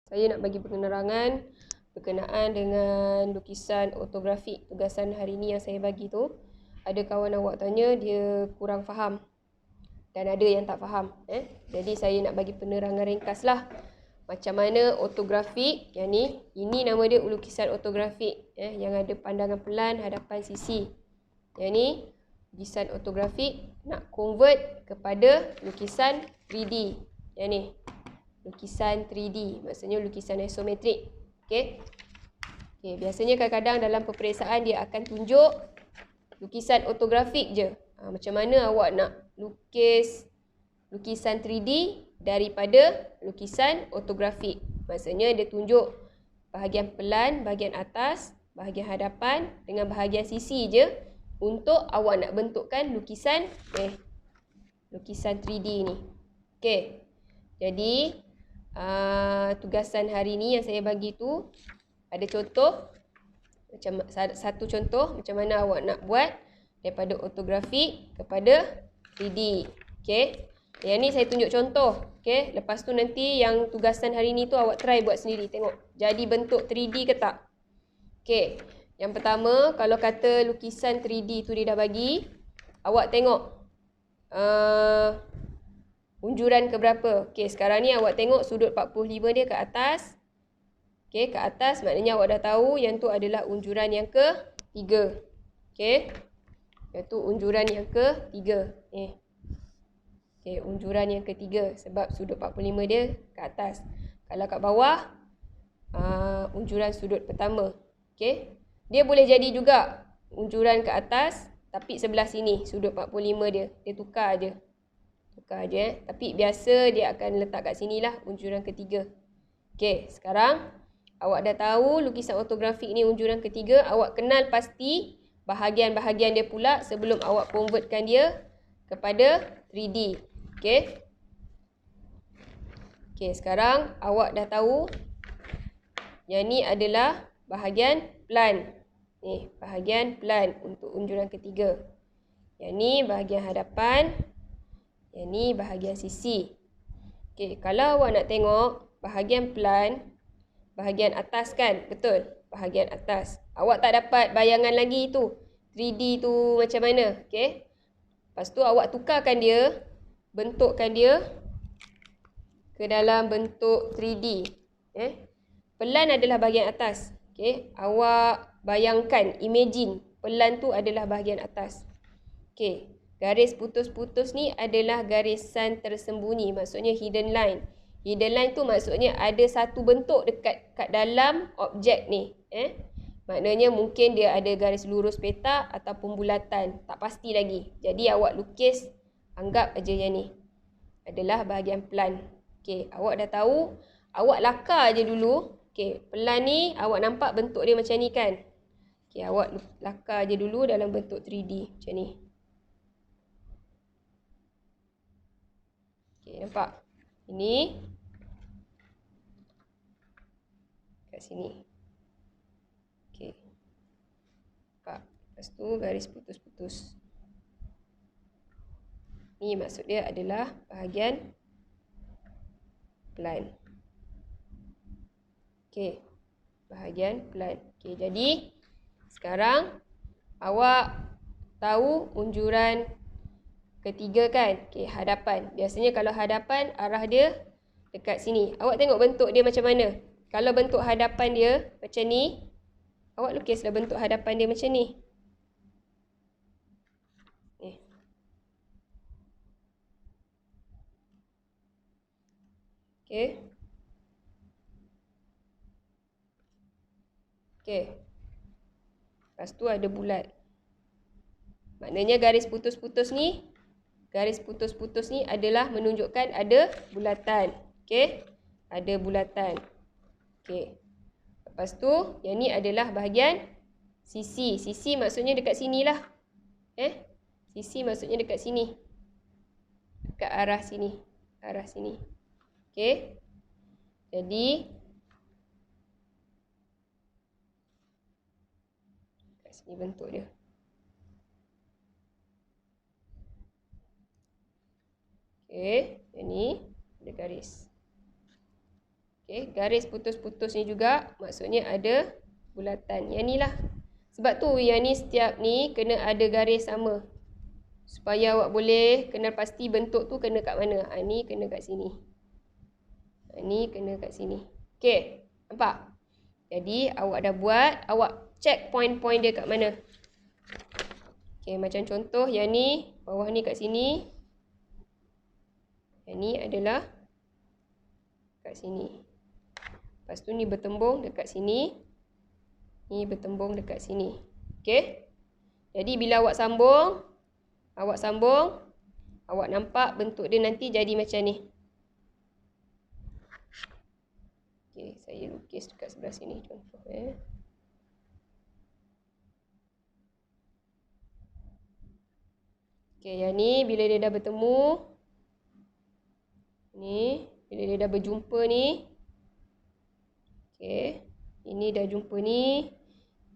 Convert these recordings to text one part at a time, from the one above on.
Saya nak bagi penerangan berkenaan dengan lukisan ortografik tugasan hari ni yang saya bagi tu. Ada kawan awak tanya dia kurang faham dan ada yang tak faham. Jadi saya nak bagi penerangan ringkas lah. Macam mana ortografik, yang ni, ini nama dia lukisan ortografik. Yang ada pandangan pelan, hadapan, sisi. Yang ni, lukisan ortografik nak convert kepada lukisan 3D. Yang ni. Lukisan 3D, maksudnya lukisan isometrik. Okey. Biasanya kadang-kadang dalam peperiksaan dia akan tunjuk lukisan ortografik je. Macam mana awak nak lukis lukisan 3D daripada lukisan ortografik. Maksudnya dia tunjuk bahagian pelan, bahagian atas, bahagian hadapan dengan bahagian sisi je untuk awak nak bentukkan lukisan 3D ni. Okey. Jadi tugasan hari ni yang saya bagi tu ada contoh, macam satu contoh macam mana awak nak buat daripada ortografik kepada 3D. Okey. Yang ni saya tunjuk contoh. Okey. Lepas tu nanti yang tugasan hari ni tu awak try buat sendiri, tengok jadi bentuk 3D ke tak. Okey. Yang pertama, kalau kata lukisan 3D tu dia dah bagi, awak tengok unjuran ke berapa. Okey, sekarang ni awak tengok sudut 45 dia ke atas. Okey, ke atas maknanya awak dah tahu yang tu adalah unjuran yang ke-3. Okey. Iaitu unjuran yang ke-3. Okey, unjuran yang ke-3 sebab sudut 45 dia ke atas. Kalau kat bawah unjuran sudut pertama. Okey. Dia boleh jadi juga unjuran ke atas tapi sebelah sini sudut 45 dia. Dia tukar je. Tapi biasa dia akan letak kat sini lah unjuran ke-3. Okey, sekarang awak dah tahu lukisan ortografik ni unjuran ke-3. Awak kenal pasti bahagian-bahagian dia pula sebelum awak convertkan dia kepada 3D. Okey. Okey, sekarang awak dah tahu yang ni adalah bahagian pelan. Ni, bahagian pelan untuk unjuran ke-3. Yang ni bahagian hadapan. Yang ni bahagian sisi. Okey, kalau awak nak tengok bahagian pelan, bahagian atas kan? Betul? Bahagian atas. Awak tak dapat bayangan lagi tu. 3D tu macam mana? Okey. Lepas tu awak tukarkan dia, bentukkan dia ke dalam bentuk 3D. Pelan adalah bahagian atas. Okey, awak bayangkan, imagine pelan tu adalah bahagian atas. Okey. Garis putus-putus ni adalah garisan tersembunyi, maksudnya hidden line. Hidden line tu maksudnya ada satu bentuk dekat kat dalam objek ni. Maknanya mungkin dia ada garis lurus petak ataupun bulatan, tak pasti lagi. Jadi awak lukis, anggap aja yang ni adalah bahagian pelan. Okey, awak dah tahu, awak lakar je dulu. Okey, pelan ni awak nampak bentuk dia macam ni kan? Okey, awak lakar je dulu dalam bentuk 3D macam ni. Okay, nampak? Ini kat sini. Okey. Nampak? Lepas tu garis putus-putus. Ni maksud dia adalah bahagian pelan. Okey. Bahagian pelan. Okey, jadi sekarang awak tahu unjuran ke-3 kan? Okey, hadapan. Biasanya kalau hadapan, arah dia dekat sini. Awak tengok bentuk dia macam mana? Kalau bentuk hadapan dia macam ni, awak lukislah bentuk hadapan dia macam ni. Okey. Okey. Lepas tu ada bulat. Maknanya garis putus-putus ni adalah menunjukkan ada bulatan. Okey? Ada bulatan. Okey. Lepas tu, yang ni adalah bahagian sisi. Sisi maksudnya dekat sinilah. Sisi maksudnya dekat sini. Dekat arah sini. Arah sini. Okey? Jadi, kat sini bentuk dia. Okey, yang ni ada garis. Okey, garis putus-putus ni juga maksudnya ada bulatan. Yang ni lah. Sebab tu yang ni setiap ni kena ada garis sama. Supaya awak boleh kenal pasti bentuk tu kena kat mana. Ni kena kat sini. Ni kena kat sini. Okey, nampak? Jadi awak dah buat, awak check point-point dia kat mana. Okey, macam contoh yang ni, bawah ni kat sini. Yang ni adalah kat sini. Lepas tu ni bertembung dekat sini. Ni bertembung dekat sini. Okey? Jadi bila awak sambung, awak nampak bentuk dia nanti jadi macam ni. Okey, saya lukis dekat sebelah sini contoh Okey, yang ni bila dia dah bertemu, ni bila dia dah berjumpa ni. Okey, ini dah jumpa ni,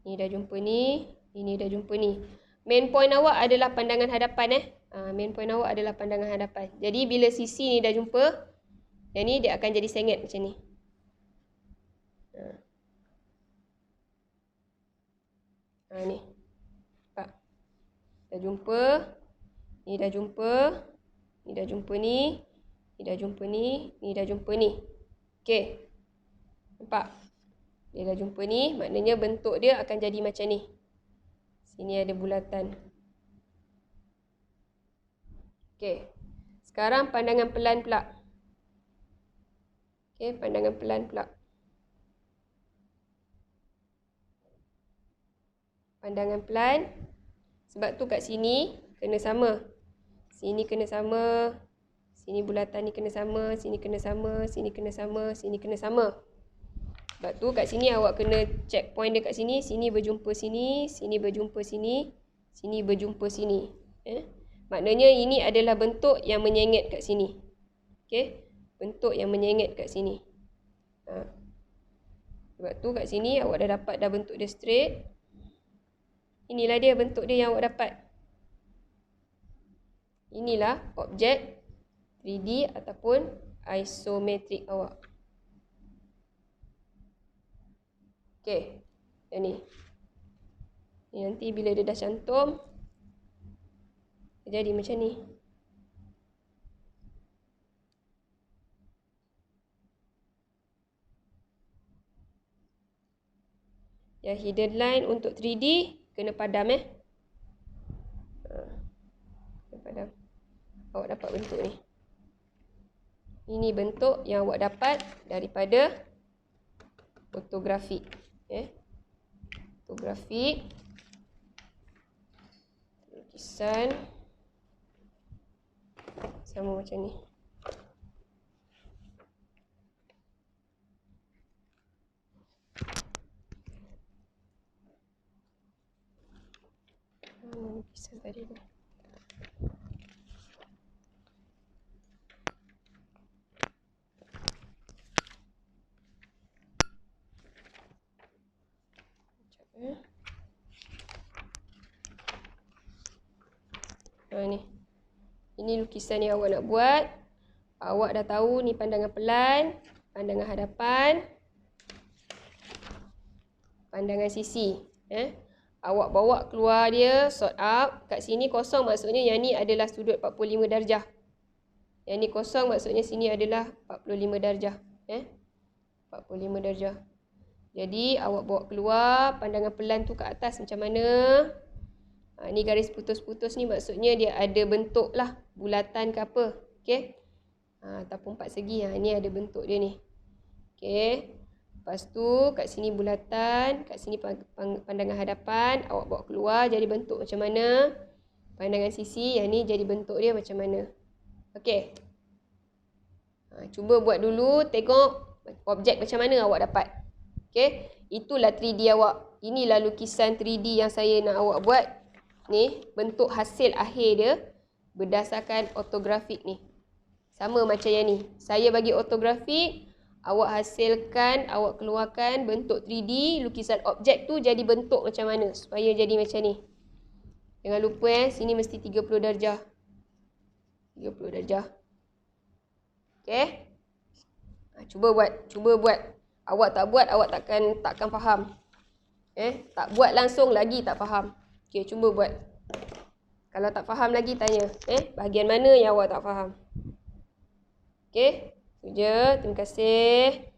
ni dah jumpa ni, ini dah jumpa ni. Main point awak adalah pandangan hadapan main point awak adalah pandangan hadapan. Jadi bila sisi ni dah jumpa, yang ni dia akan jadi sengit macam ni. Ni. Nampak? Dah jumpa, ni dah jumpa, ni dah jumpa ni, ni dah jumpa ni, ni dah jumpa ni. Okey. Nampak? Dia dah jumpa ni, maknanya bentuk dia akan jadi macam ni. Sini ada bulatan. Okey. Sekarang pandangan pelan pula. Okey, pandangan pelan pula. Pandangan pelan. Sebab tu kat sini kena sama. Sini kena sama. Sini bulatan ni kena sama. Sini kena sama. Sini kena sama. Sini kena sama. Sebab tu kat sini awak kena check point dia kat sini. Sini berjumpa sini. Sini berjumpa sini. Sini berjumpa sini. Maknanya ini adalah bentuk yang menyengit kat sini. Okey? Bentuk yang menyengit kat sini. Sebab tu kat sini awak dah dapat dah bentuk dia straight. Inilah dia bentuk dia yang awak dapat. Inilah objek 3D ataupun isometrik awak. Okey, yang ni. Ni nanti bila dia dah cantum, dia jadi macam ni. Yang hidden line untuk 3D, kena padam kena padam. Awak dapat bentuk ni. Ini bentuk yang awak dapat daripada ortografik. Ortografik. Lukisan. Sama macam ni. Lukisan tadi tu. Ni. Ini lukisan yang awak nak buat. Awak dah tahu ni pandangan pelan, pandangan hadapan, pandangan sisi. Awak bawa keluar dia, sort out. Kat sini kosong maksudnya yang ni adalah sudut 45 darjah. Yang ni kosong maksudnya sini adalah 45 darjah. 45 darjah. Jadi awak bawa keluar pandangan pelan tu ke atas macam mana. Ni garis putus-putus ni maksudnya dia ada bentuk lah. Bulatan ke apa. Okey. Ataupun 4 segi. Ni ada bentuk dia ni. Okey. Lepas tu kat sini bulatan. Kat sini pandangan hadapan. Awak bawa keluar jadi bentuk macam mana. Pandangan sisi. Yang ni jadi bentuk dia macam mana. Okey. Cuba buat dulu. Tengok objek macam mana awak dapat. Okey. Itulah 3D awak. Inilah lukisan 3D yang saya nak awak buat. Ni, bentuk hasil akhir dia berdasarkan ortografik ni. Sama macam yang ni. Saya bagi ortografik, awak hasilkan, awak keluarkan bentuk 3D, lukisan objek tu jadi bentuk macam mana supaya jadi macam ni. Jangan lupa sini mesti 30 darjah. 30 darjah. Okey. Cuba buat. Awak tak buat, awak takkan faham. Tak buat langsung lagi tak faham. Okey, cuba buat. Kalau tak faham lagi tanya. Bahagian mana yang awak tak faham? Okey, itu je. Terima kasih.